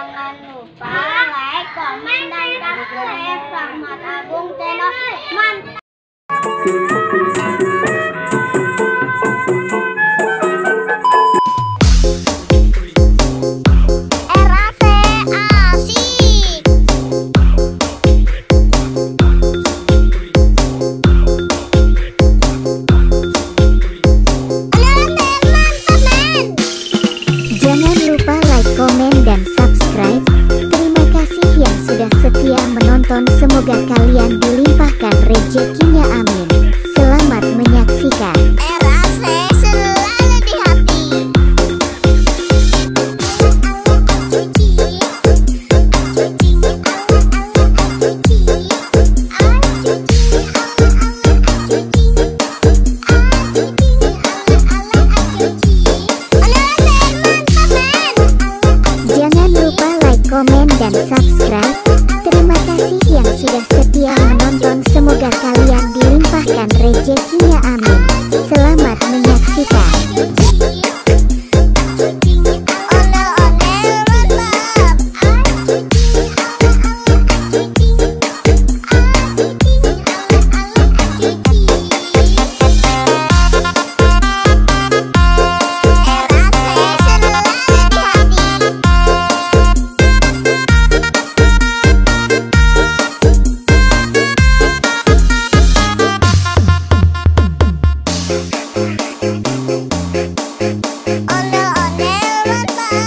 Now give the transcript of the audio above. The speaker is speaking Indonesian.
Jangan lupa like, komen, dan subscribe Rahmat Agung Channel. Mantap. Jangan lupa like, komen, dan subscribe. Terima kasih yang sudah setia menonton. Semoga kalian dilimpahkan rezekinya, amin. Selamat menyaksikan. RAC selalu di hati. Komen dan subscribe. Terima kasih yang sudah setia menonton. Semoga kalian dilimpahkan rezekinya, amin. Selamat menyaksikan. Ondel-ondel mantap.